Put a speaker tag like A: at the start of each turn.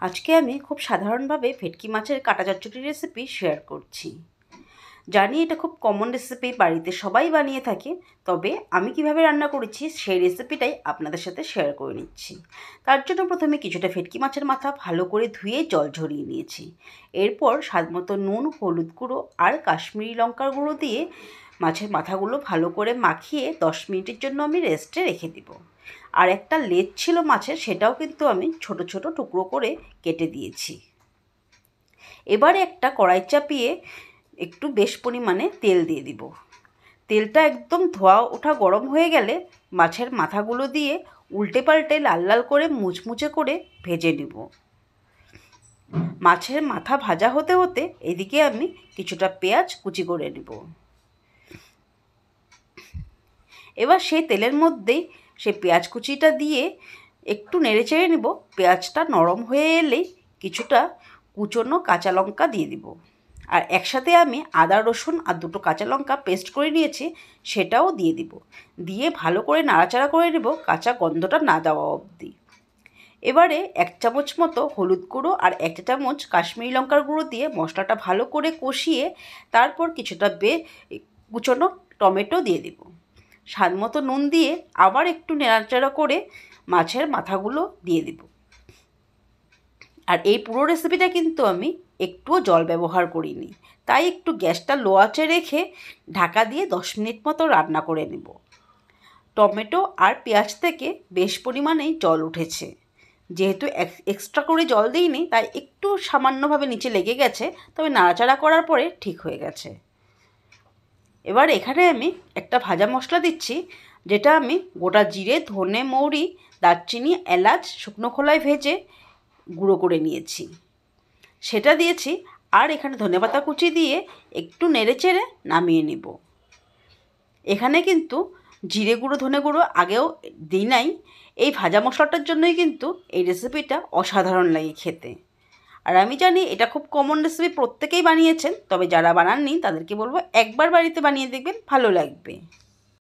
A: আজকে আমি খুব সাধারণভাবে ভেটকি মাছের কাটা চচ্চড়ি রেসিপি শেয়ার করছি। জানি এটা খুব কমন রেসিপি, বাড়িতে সবাই বানিয়ে থাকে, তবে আমি কিভাবে রান্না করেছি সেই রেসিপিটাই আপনাদের সাথে শেয়ার করে নিচ্ছি। তার জন্য প্রথমে কিছুটা ভেটকি মাছের মাথা ভালো করে ধুয়ে জল ঝরিয়ে নিয়েছি। এরপর স্বাদমতো নুন, হলুদ গুঁড়ো আর কাশ্মীরি লঙ্কার গুঁড়ো দিয়ে মাছের মাথাগুলো ভালো করে মাখিয়ে 10 মিনিটের জন্য আমি রেস্টে রেখে দিব। আর একটা লেজ ছিল মাছের, সেটাও কিন্তু আমি ছোট ছোট টুকরো করে কেটে দিয়েছি। এবারে একটা কড়াই চাপিয়ে একটু বেশ পরিমাণে তেল দিয়ে দিব। তেলটা একদম ধোয়া ওঠা গরম হয়ে গেলে মাছের মাথাগুলো দিয়ে উল্টে পাল্টে লাল লাল করে মুচমুচে করে ভেজে নেব। মাছের মাথা ভাজা হতে হতে এদিকে আমি কিছুটা পেঁয়াজ কুচি করে নেব। এবার সেই তেলের মধ্যেই সেই পেঁয়াজ কুচিটা দিয়ে একটু নেড়ে চেড়ে নেব। পেঁয়াজটা নরম হয়ে এলেই কিছুটা কুচনো কাঁচা লঙ্কা দিয়ে দিব। আর একসাথে আমি আদা, রসুন আর দুটো কাঁচা লঙ্কা পেস্ট করে নিয়েছি, সেটাও দিয়ে দিব। দিয়ে ভালো করে নাড়াচাড়া করে নেব কাঁচা গন্ধটা না যাওয়া অবধি। এবারে 1 চামচ মতো হলুদ গুঁড়ো আর 1 চামচ কাশ্মীরি লঙ্কার গুঁড়ো দিয়ে মশলাটা ভালো করে কষিয়ে তারপর কিছুটা কুচনো টমেটো দিয়ে দিব। স্বাদ মতো নুন দিয়ে আবার একটু নাড়াচাড়া করে মাছের মাথাগুলো দিয়ে দিব। আর এই পুরো রেসিপিটা কিন্তু আমি একটুও জল ব্যবহার করিনি, তাই একটু গ্যাসটা লো আঁচে রেখে ঢাকা দিয়ে 10 মিনিট মতো রান্না করে নেব। টমেটো আর পেঁয়াজ থেকে বেশ পরিমাণেই জল উঠেছে। যেহেতু এক্সট্রা করে জল দিইনি, তাই একটু সামান্যভাবে নিচে লেগে গেছে, তবে নাড়াচাড়া করার পরে ঠিক হয়ে গেছে। এবার এখানে আমি একটা ভাজা মশলা দিচ্ছি, যেটা আমি গোটা জিরে, ধনে, মৌরি, দারচিনি, এলাচ শুকনো খোলায় ভেজে গুঁড়ো করে নিয়েছি, সেটা দিয়েছি। আর এখানে ধনেপাতা কুচি দিয়ে একটু নেড়েচেড়ে নামিয়ে নিব। এখানে কিন্তু জিরে গুঁড়ো, ধনে গুঁড়ো আগেও দিই নাই। এই ভাজা মশলাটার জন্যই কিন্তু এই রেসিপিটা অসাধারণ লাগে খেতে। আর আমি জানি এটা খুব কমন রেসিপি, প্রত্যেকেই বানিয়েছেন, তবে যারা বানাননি তাদেরকে বলবো একবার বাড়িতে বানিয়ে দেখবেন, ভালো লাগবে।